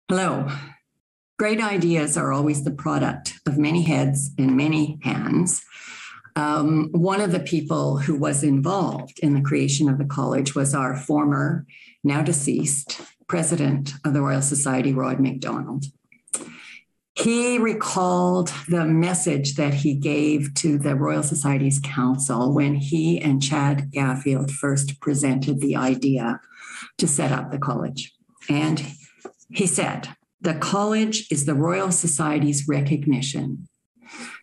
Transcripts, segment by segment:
Hello. Great ideas are always the product of many heads and many hands. One of the people who was involved in the creation of the college was our former, now deceased, president of the Royal Society, Rod MacDonald. He recalled the message that he gave to the Royal Society's Council when he and Chad Garffield first presented the idea to set up the college. And he said, "The college is the Royal Society's recognition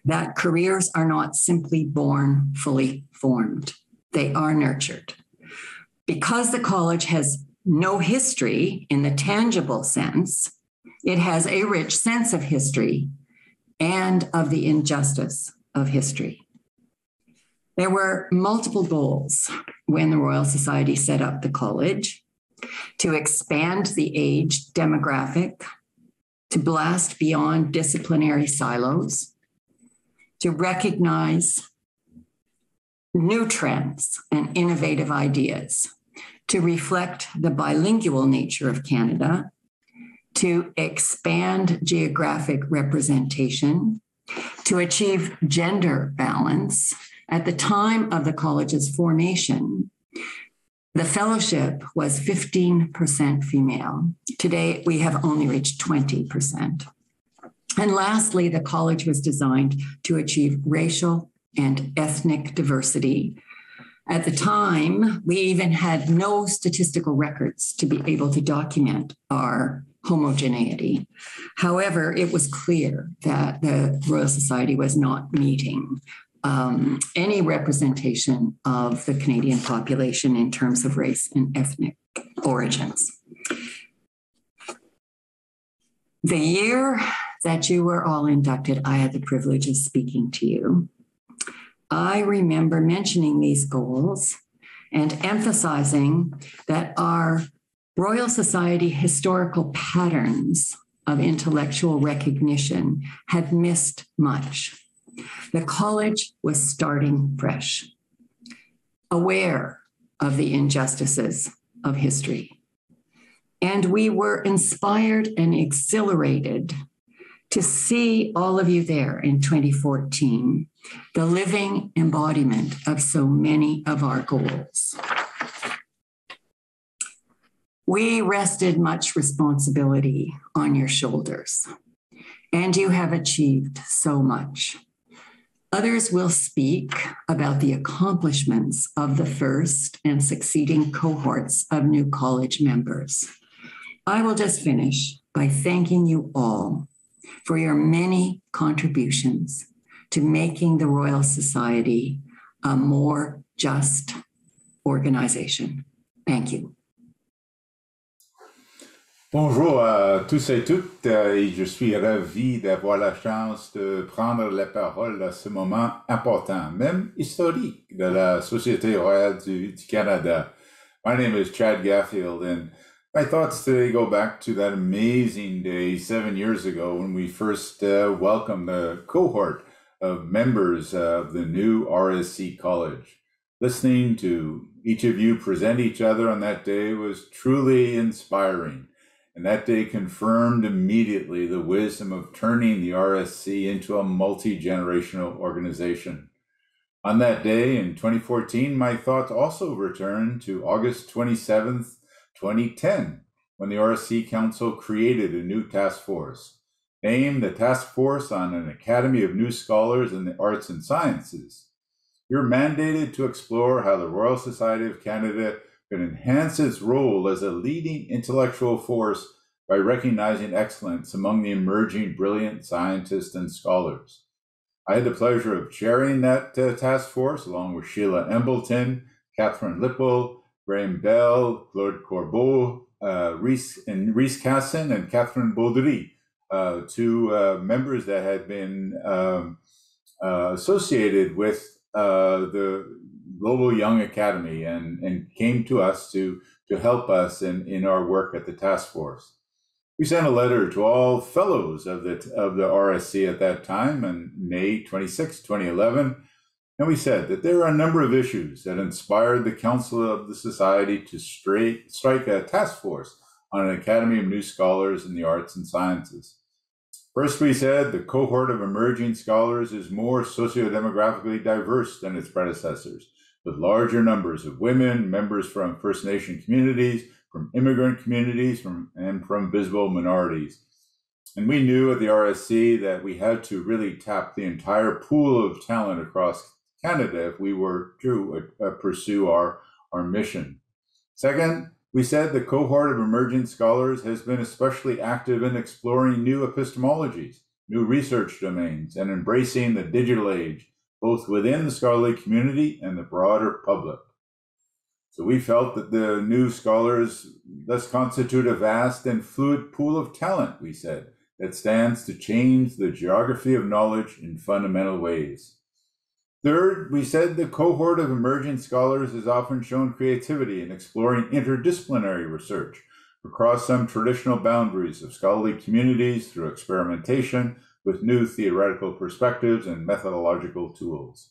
that careers are not simply born fully formed. They are nurtured. Because the college has no history in the tangible sense, it has a rich sense of history and of the injustice of history." There were multiple goals when the Royal Society set up the college: to expand the age demographic, to blast beyond disciplinary silos, to recognize new trends and innovative ideas, to reflect the bilingual nature of Canada, to expand geographic representation, to achieve gender balance. At the time of the college's formation, the fellowship was 15% female. Today, we have only reached 20%. And lastly, the college was designed to achieve racial and ethnic diversity. At the time, we even had no statistical records to be able to document our homogeneity. However, it was clear that the Royal Society was not meeting any representation of the Canadian population in terms of race and ethnic origins. The year that you were all inducted, I had the privilege of speaking to you. I remember mentioning these goals and emphasizing that our Royal Society historical patterns of intellectual recognition had missed much. The college was starting fresh, aware of the injustices of history. And we were inspired and exhilarated to see all of you there in 2014, the living embodiment of so many of our goals. We rested much responsibility on your shoulders, and you have achieved so much. Others will speak about the accomplishments of the first and succeeding cohorts of new college members. I will just finish by thanking you all for your many contributions to making the Royal Society a more just organization. Thank you. Bonjour à tous et toutes, et je suis ravi d'avoir la chance de prendre la parole à ce moment important, même historique, de la Société royale du Canada. My name is Chad Garffield, and my thoughts today go back to that amazing day 7 years ago when we first welcomed the cohort of members of the new RSC College. Listening to each of you present each other on that day was truly inspiring. And that day confirmed immediately the wisdom of turning the RSC into a multi-generational organization. On that day in 2014, my thoughts also returned to August 27th, 2010, when the RSC Council created a new task force, named the Task Force on an Academy of New Scholars in the Arts and Sciences. You're mandated to explore how the Royal Society of Canada can enhance its role as a leading intellectual force by recognizing excellence among the emerging brilliant scientists and scholars. I had the pleasure of chairing that task force along with Sheila Embleton, Catherine Lipple, Graham Bell, Claude Corbeau, Rhys Casson, and Catherine Baudry, two members that had been associated with the Global Young Academy and came to us to help us in our work at the task force. We sent a letter to all fellows of the RSC at that time on May 26, 2011, and we said that there are a number of issues that inspired the Council of the Society to strike a task force on an Academy of New Scholars in the Arts and Sciences. First, we said the cohort of emerging scholars is more sociodemographically diverse than its predecessors, with larger numbers of women, members from First Nation communities, from immigrant communities, and from visible minorities. And we knew at the RSC that we had to really tap the entire pool of talent across Canada if we were to pursue our mission. Second, we said the cohort of emerging scholars has been especially active in exploring new epistemologies, new research domains, and embracing the digital age, both within the scholarly community and the broader public. So we felt that the new scholars thus constitute a vast and fluid pool of talent, we said, that stands to change the geography of knowledge in fundamental ways. Third, we said the cohort of emerging scholars has often shown creativity in exploring interdisciplinary research across some traditional boundaries of scholarly communities through experimentation with new theoretical perspectives and methodological tools.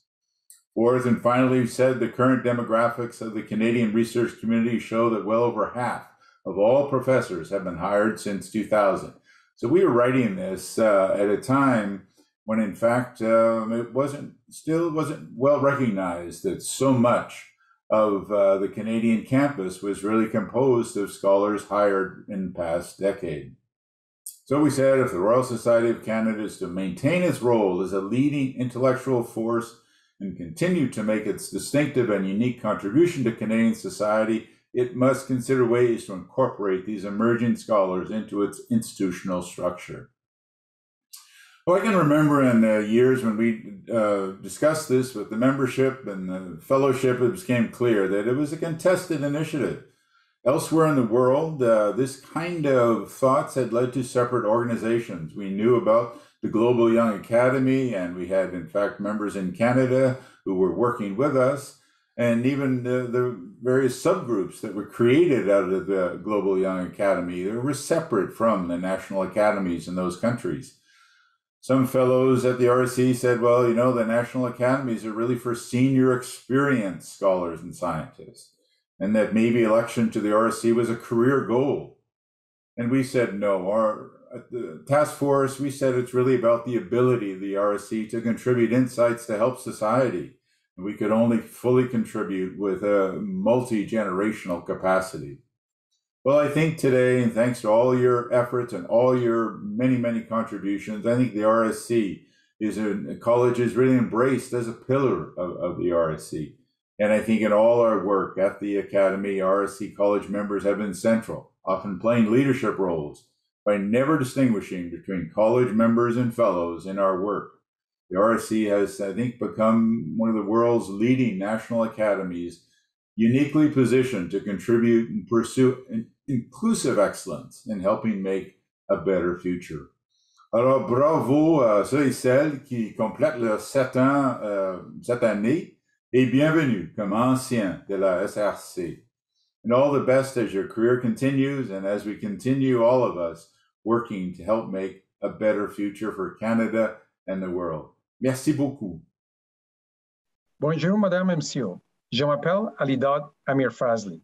Fourth, and finally, we said the current demographics of the Canadian research community show that well over half of all professors have been hired since 2000. So we were writing this at a time when in fact it wasn't well recognized that so much of the Canadian campus was really composed of scholars hired in the past decade. So we said if the Royal Society of Canada is to maintain its role as a leading intellectual force and continue to make its distinctive and unique contribution to Canadian society, it must consider ways to incorporate these emerging scholars into its institutional structure. Well, I can remember in the years when we discussed this with the membership and the fellowship, it became clear that it was a contested initiative. Elsewhere in the world, this kind of thoughts had led to separate organizations. We knew about the Global Young Academy, and we had, in fact, members in Canada who were working with us, and even the various subgroups that were created out of the Global Young Academy. They were separate from the national academies in those countries. Some fellows at the RSC said, well, you know, the national academies are really for senior experienced scholars and scientists, and that maybe election to the RSC was a career goal. And we said, no, at the task force, we said it's really about the ability of the RSC to contribute insights to help society. And we could only fully contribute with a multi-generational capacity. Well, I think today, and thanks to all your efforts and all your many, many contributions, I think the RSC college is really embraced as a pillar of the RSC. And I think in all our work at the Academy, RSC College members have been central, often playing leadership roles by never distinguishing between college members and fellows in our work. The RSC has, I think, become one of the world's leading national academies, uniquely positioned to contribute and pursue inclusive excellence in helping make a better future. Alors, bravo à ceux et celles qui complètent leurs 7 ans cette année et bienvenue comme anciens de la SRC. And all the best as your career continues and as we continue, all of us, working to help make a better future for Canada and the world. Merci beaucoup. Bonjour, Madame et Monsieur. Je m'appelle Alidad Amir Faisley.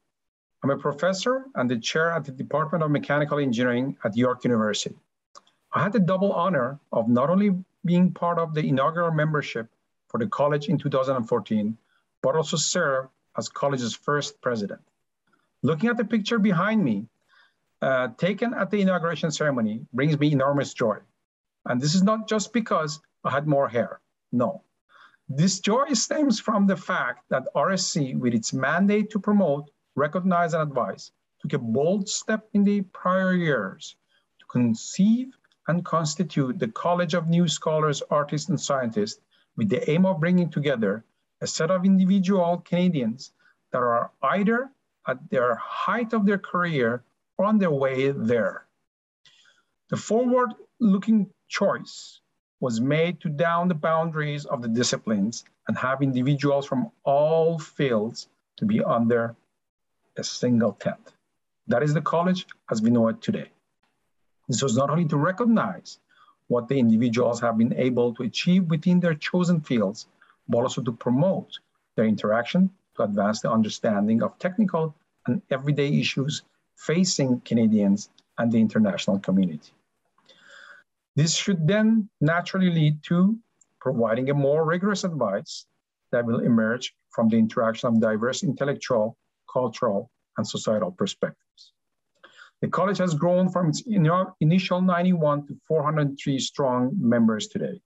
I'm a professor and the chair at the Department of Mechanical Engineering at York University. I had the double honor of not only being part of the inaugural membership for the college in 2014, but also serve as college's first president. Looking at the picture behind me, taken at the inauguration ceremony, brings me enormous joy. And this is not just because I had more hair, no. This joy stems from the fact that RSC, with its mandate to promote, recognize, and advise, took a bold step in the prior years to conceive and constitute the College of New Scholars, Artists, and Scientists with the aim of bringing together a set of individual Canadians that are either at their height of their career or on their way there. The forward-looking choice was made to down the boundaries of the disciplines and have individuals from all fields to be under a single tent. That is the college as we know it today. This was not only to recognize what the individuals have been able to achieve within their chosen fields, but also to promote their interaction to advance the understanding of technical and everyday issues facing Canadians and the international community. This should then naturally lead to providing a more rigorous advice that will emerge from the interaction of diverse intellectual, cultural, and societal perspectives. The college has grown from its initial 91 to 403 strong members today.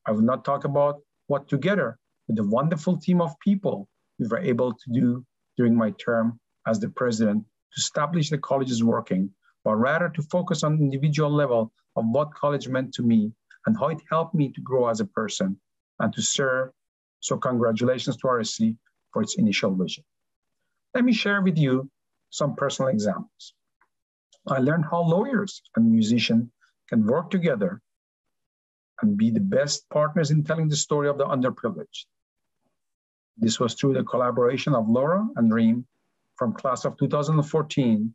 I will not talk about what together with the wonderful team of people we were able to do during my term as the president to establish the college's working, but rather to focus on the individual level of what college meant to me and how it helped me to grow as a person and to serve. So congratulations to RSC for its initial vision. Let me share with you some personal examples. I learned how lawyers and musicians can work together and be the best partners in telling the story of the underprivileged. This was through the collaboration of Laura and Reem from class of 2014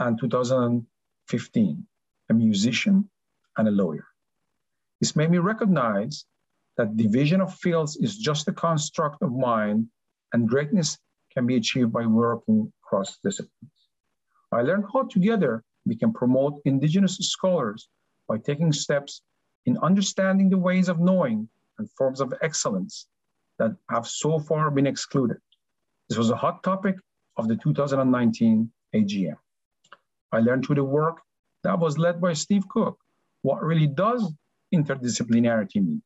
and 2015, a musician and a lawyer. This made me recognize that division of fields is just a construct of mind and greatness can be achieved by working across disciplines. I learned how together we can promote Indigenous scholars by taking steps in understanding the ways of knowing and forms of excellence that have so far been excluded. This was a hot topic of the 2019 AGM. I learned through the work that was led by Steve Cook what really does interdisciplinarity mean.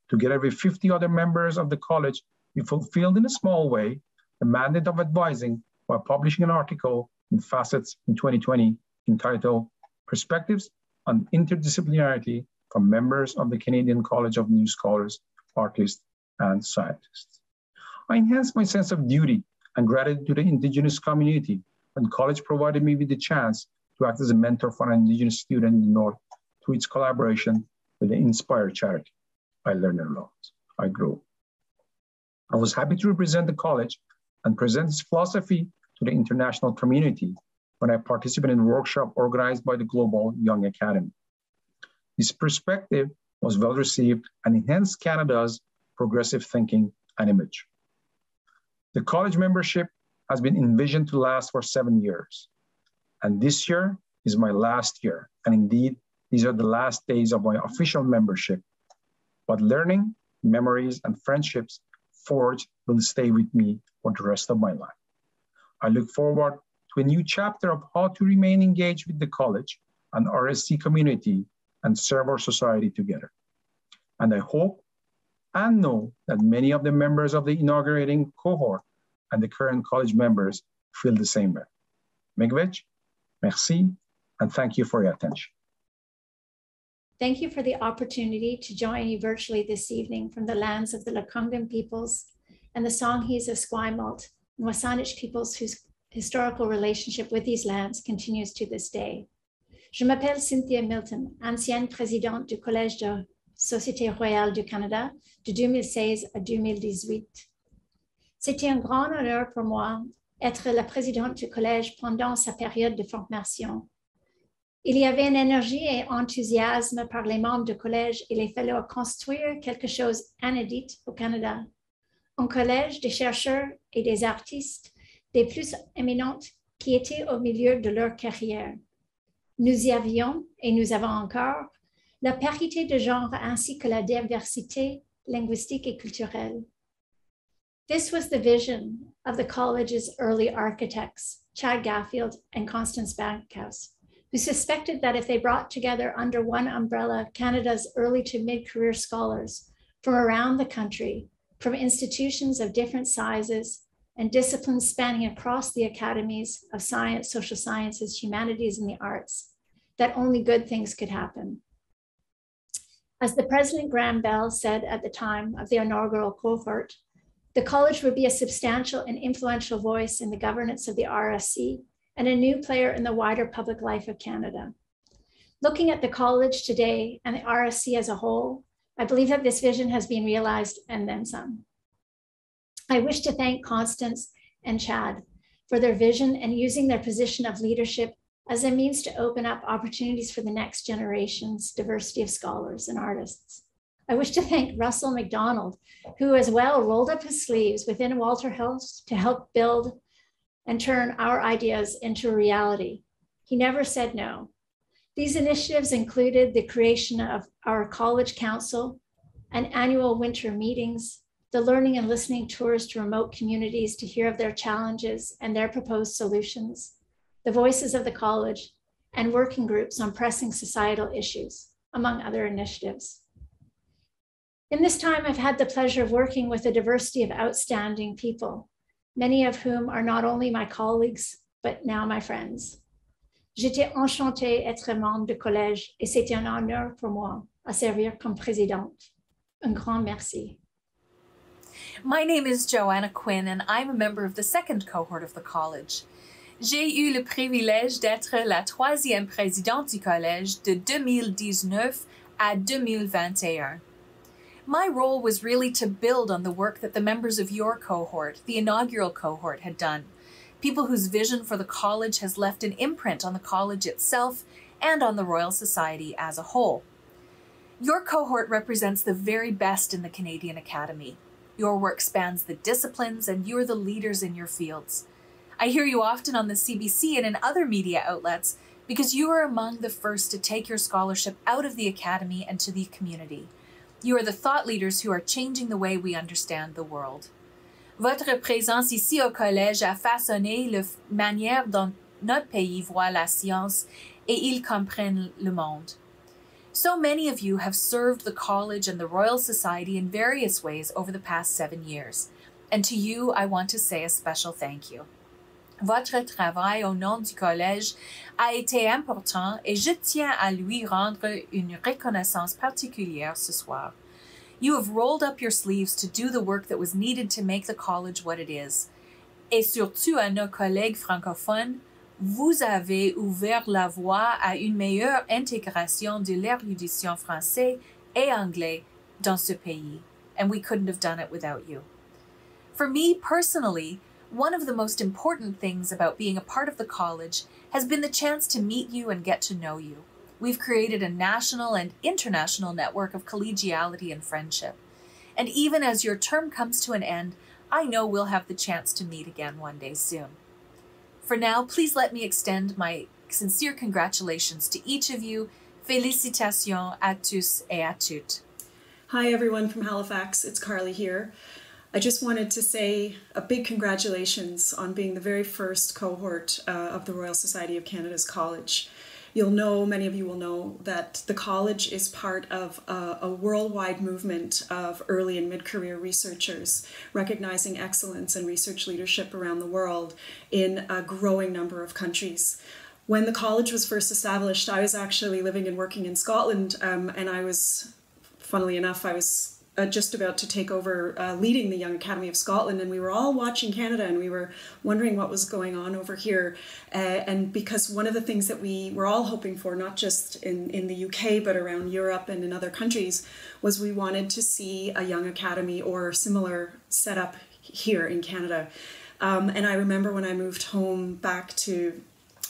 Together with 50 other members of the college, we fulfilled in a small way the mandate of advising by publishing an article in Facets in 2020 entitled Perspectives on Interdisciplinarity from Members of the Canadian College of New Scholars, Artists, and Scientists. I enhanced my sense of duty and gratitude to the Indigenous community when college provided me with the chance to act as a mentor for an Indigenous student in the North through its collaboration with the Inspire charity. I learned a lot. I grew. I was happy to represent the college and present its philosophy to the international community when I participated in a workshop organized by the Global Young Academy. This perspective was well received and enhanced Canada's progressive thinking and image. The college membership has been envisioned to last for 7 years. And this year is my last year. And indeed, these are the last days of my official membership. But learning, memories, and friendships forged will stay with me for the rest of my life. I look forward to a new chapter of how to remain engaged with the college and RSC community and serve our society together. And I hope and know that many of the members of the inaugurating cohort and the current college members feel the same way. Megvej, merci, and thank you for your attention. Thank you for the opportunity to join you virtually this evening from the lands of the Lekwungen peoples and the Songhees of Esquimalt and Wasanich peoples whose historical relationship with these lands continues to this day. Je m'appelle Cynthia Milton, ancienne présidente du Collège de Société Royale du Canada de 2016 à 2018. C'était un grand honneur pour moi être la présidente du collège pendant sa période de formation. Il y avait une énergie et enthousiasme par les membres du collège. Il a fallu construire quelque chose d'inédit au Canada. Un collège des chercheurs et des artistes des plus éminentes qui étaient au milieu de leur carrière. Nous y avions, et nous avons encore, la parité de genre ainsi que la diversité linguistique et culturelle. This was the vision of the college's early architects, Chad Garffield and Constance Bankhouse, who suspected that if they brought together under one umbrella Canada's early to mid-career scholars from around the country, from institutions of different sizes and disciplines spanning across the academies of science, social sciences, humanities, and the arts, that only good things could happen. As the President Graham Bell said at the time of the inaugural cohort, the college would be a substantial and influential voice in the governance of the RSC and a new player in the wider public life of Canada. Looking at the college today and the RSC as a whole, I believe that this vision has been realized and then some. I wish to thank Constance and Chad for their vision and using their position of leadership as a means to open up opportunities for the next generation's diversity of scholars and artists. I wish to thank Russell McDonald, who as well rolled up his sleeves within Walter House to help build and turn our ideas into reality. He never said no. These initiatives included the creation of our College Council and annual winter meetings, the learning and listening tours to remote communities to hear of their challenges and their proposed solutions, the voices of the college, and working groups on pressing societal issues, among other initiatives. In this time, I've had the pleasure of working with a diversity of outstanding people, many of whom are not only my colleagues, but now my friends. J'étais enchantée d'être membre du collège et c'était un honneur pour moi à servir comme présidente. Un grand merci. My name is Joanne Quinn and I'm a member of the second cohort of the college. J'ai eu le privilège d'être la troisième présidente du collège de 2019 à 2021. My role was really to build on the work that the members of your cohort, the inaugural cohort, had done. People whose vision for the college has left an imprint on the college itself and on the Royal Society as a whole. Your cohort represents the very best in the Canadian Academy. Your work spans the disciplines and you're the leaders in your fields. I hear you often on the CBC and in other media outlets because you are among the first to take your scholarship out of the Academy and to the community. You are the thought leaders who are changing the way we understand the world. Votre présence ici au collège a façonné la manière dont notre pays voit la science et ils comprennent le monde. So many of you have served the college and the Royal Society in various ways over the past 7 years. And to you, I want to say a special thank you. Votre travail au nom du collège a été important et je tiens à lui rendre une reconnaissance particulière ce soir. You have rolled up your sleeves to do the work that was needed to make the college what it is. Et surtout à nos collègues francophones, vous avez ouvert la voie à une meilleure intégration de l'érudition français et anglais dans ce pays, and we couldn't have done it without you. For me personally, one of the most important things about being a part of the college has been the chance to meet you and get to know you. We've created a national and international network of collegiality and friendship. And even as your term comes to an end, I know we'll have the chance to meet again one day soon. For now, please let me extend my sincere congratulations to each of you. Félicitations à tous et à toutes. Hi everyone from Halifax, it's Carly here. I just wanted to say a big congratulations on being the very first cohort of the Royal Society of Canada's College. You'll know, many of you will know, that the college is part of a worldwide movement of early and mid-career researchers recognizing excellence and research leadership around the world in a growing number of countries. When the college was first established, I was actually living and working in Scotland, and I was, funnily enough, I was just about to take over leading the Young Academy of Scotland, and we were all watching Canada and we were wondering what was going on over here. And because one of the things that we were all hoping for, not just in the UK but around Europe and in other countries, was we wanted to see a Young Academy or similar setup here in Canada. And I remember when I moved home back to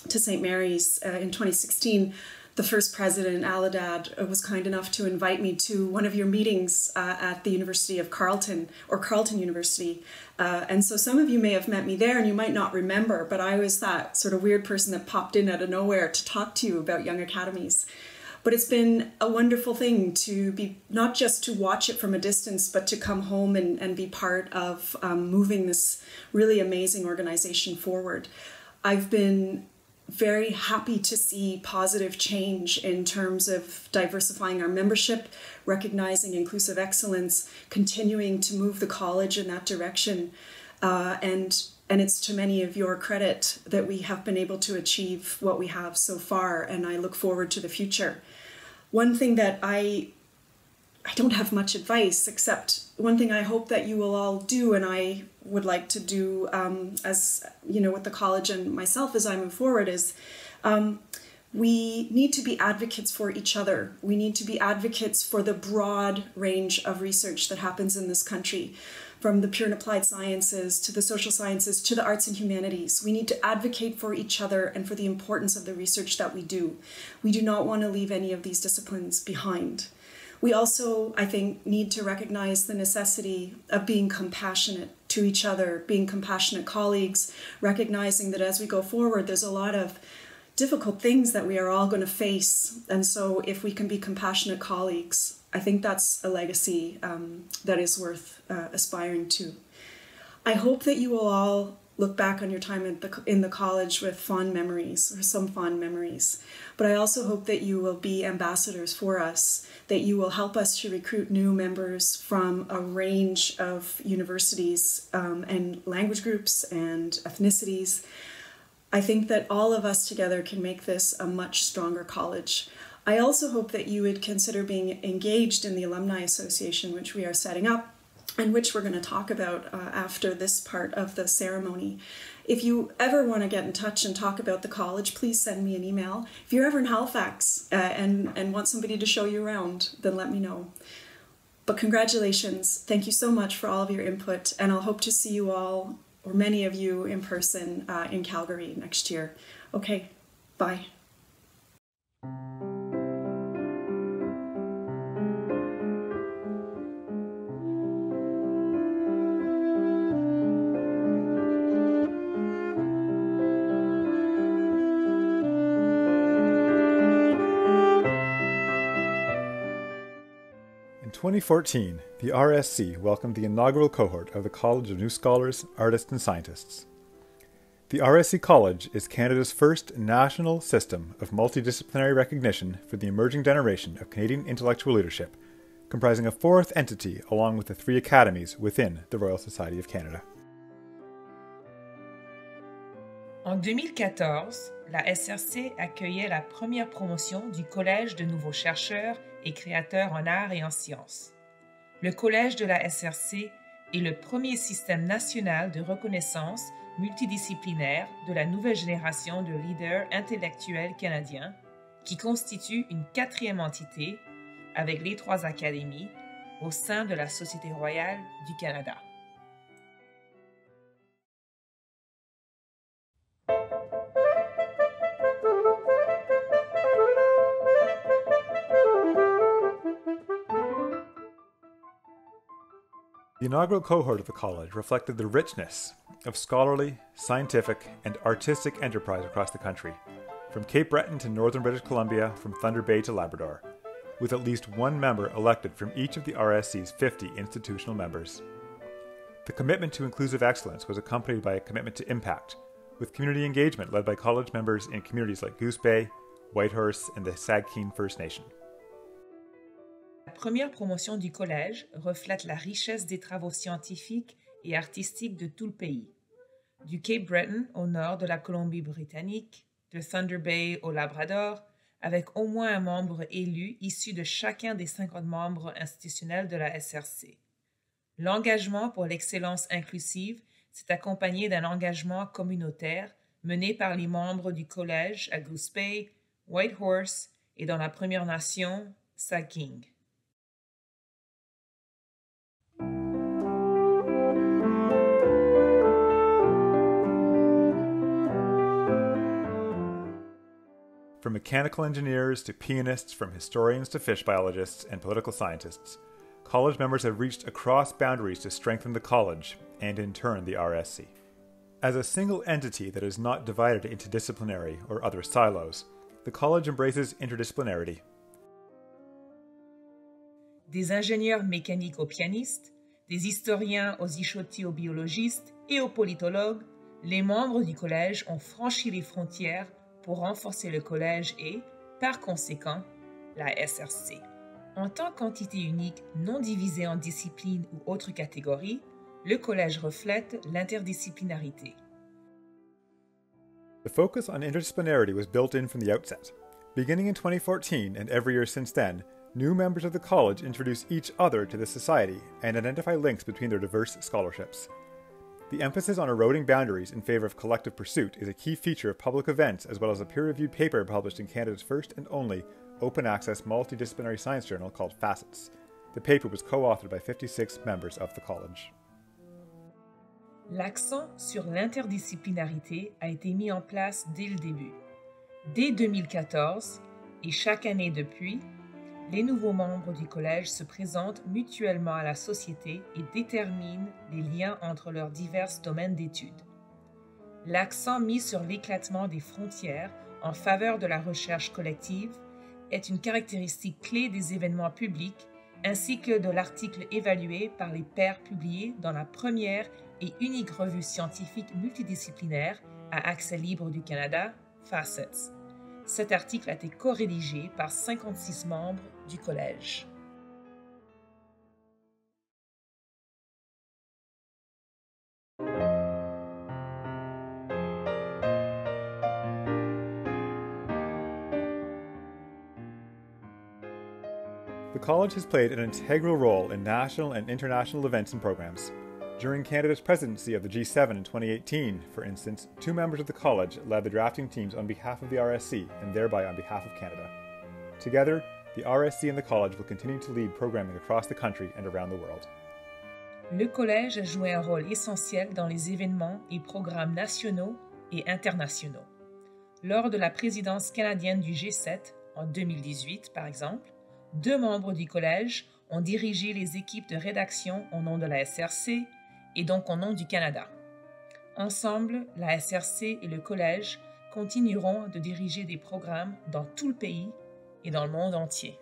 St. Mary's in 2016, the first president, Aladad, was kind enough to invite me to one of your meetings at the University of Carleton, or Carleton University. And so some of you may have met me there and you might not remember, but I was that sort of weird person that popped in out of nowhere to talk to you about young academies. But it's been a wonderful thing to be, not just to watch it from a distance, but to come home and be part of moving this really amazing organization forward. I've been very happy to see positive change in terms of diversifying our membership, recognizing inclusive excellence, continuing to move the college in that direction. And it's to many of your credit that we have been able to achieve what we have so far, and I look forward to the future. One thing that I don't have much advice, except one thing I hope that you will all do, and I would like to do as you know, with the college and myself as I move forward, is we need to be advocates for each other. We need to be advocates for the broad range of research that happens in this country, from the pure and applied sciences to the social sciences to the arts and humanities. We need to advocate for each other and for the importance of the research that we do. We do not want to leave any of these disciplines behind. We also, I think, need to recognize the necessity of being compassionate to each other, being compassionate colleagues, recognizing that as we go forward, there's a lot of difficult things that we are all going to face. And so if we can be compassionate colleagues, I think that's a legacy that is worth aspiring to. I hope that you will all look back on your time in the college with fond memories, or some fond memories. But I also hope that you will be ambassadors for us, that you will help us to recruit new members from a range of universities and language groups and ethnicities. I think that all of us together can make this a much stronger college. I also hope that you would consider being engaged in the Alumni Association, which we are setting up, and which we're going to talk about after this part of the ceremony. If you ever want to get in touch and talk about the college, please send me an email. If you're ever in Halifax and want somebody to show you around, then let me know. But congratulations. Thank you so much for all of your input, and I'll hope to see you all, or many of you, in person in Calgary next year. Okay, bye. In 2014, the RSC welcomed the inaugural cohort of the College of New Scholars, Artists and Scientists. The RSC College is Canada's first national system of multidisciplinary recognition for the emerging generation of Canadian intellectual leadership, comprising a fourth entity along with the 3 academies within the Royal Society of Canada. En 2014, la SRC accueillait la première promotion du Collège de nouveaux chercheurs et créateurs en arts et en sciences. Le Collège de la SRC est le premier système national de reconnaissance multidisciplinaire de la nouvelle génération de leaders intellectuels canadiens qui constitue une 4e entité avec les 3 académies au sein de la Société royale du Canada. The inaugural cohort of the college reflected the richness of scholarly, scientific, and artistic enterprise across the country, from Cape Breton to northern British Columbia, from Thunder Bay to Labrador, with at least 1 member elected from each of the RSC's 50 institutional members. The commitment to inclusive excellence was accompanied by a commitment to impact, with community engagement led by college members in communities like Goose Bay, Whitehorse, and the Sagkeeng First Nation. La première promotion du collège reflète la richesse des travaux scientifiques et artistiques de tout le pays, du Cape Breton au nord de la Colombie-Britannique, de Thunder Bay au Labrador, avec au moins un membre élu issu de chacun des 50 membres institutionnels de la SRC. L'engagement pour l'excellence inclusive s'est accompagné d'un engagement communautaire mené par les membres du collège à Goose Bay, Whitehorse et dans la Première Nation, Sagkeeng. From mechanical engineers to pianists, from historians to fish biologists and political scientists, college members have reached across boundaries to strengthen the college and, in turn, the RSC. As a single entity that is not divided into disciplinary or other silos, the college embraces interdisciplinarity. Des ingénieurs mécaniques aux pianistes, des historiens aux ichotis aux biologistes et aux politologues, les membres du collège ont franchi les frontières pour renforcer le collège et, par conséquent, la SRC. En tant qu'entité unique non divisée en disciplines ou autres catégories, le collège reflète l'interdisciplinarité. The focus on interdisciplinarity was built in from the outset. Beginning in 2014 and every year since then, new members of the college introduce each other to the society and identify links between their diverse scholarships. The emphasis on eroding boundaries in favor of collective pursuit is a key feature of public events, as well as a peer-reviewed paper published in Canada's first and only open-access multidisciplinary science journal called Facets. The paper was co-authored by 56 members of the college. L'accent sur l'interdisciplinarité a été mis en place dès le début. Dès 2014, et chaque année depuis, les nouveaux membres du collège se présentent mutuellement à la société et déterminent les liens entre leurs divers domaines d'études. L'accent mis sur l'éclatement des frontières en faveur de la recherche collective est une caractéristique clé des événements publics ainsi que de l'article évalué par les pairs publié dans la première et unique revue scientifique multidisciplinaire à accès libre du Canada, Facets. Cet article a été co-rédigé par 56 membres du collège. The college has played an integral role in national and international events and programs. During Canada's presidency of the G7 in 2018, for instance, 2 members of the college led the drafting teams on behalf of the RSC and thereby on behalf of Canada. Together, the RSC and the college will continue to lead programming across the country and around the world. Le collège a joué un rôle essentiel dans les événements et programmes nationaux et internationaux. Lors de la présidence canadienne du G7 en 2018, par exemple, 2 membres du collège ont dirigé les équipes de rédaction au nom de la SRC et donc au nom du Canada. Ensemble, la SRC et le collège continueront de diriger des programmes dans tout le pays et dans le monde entier.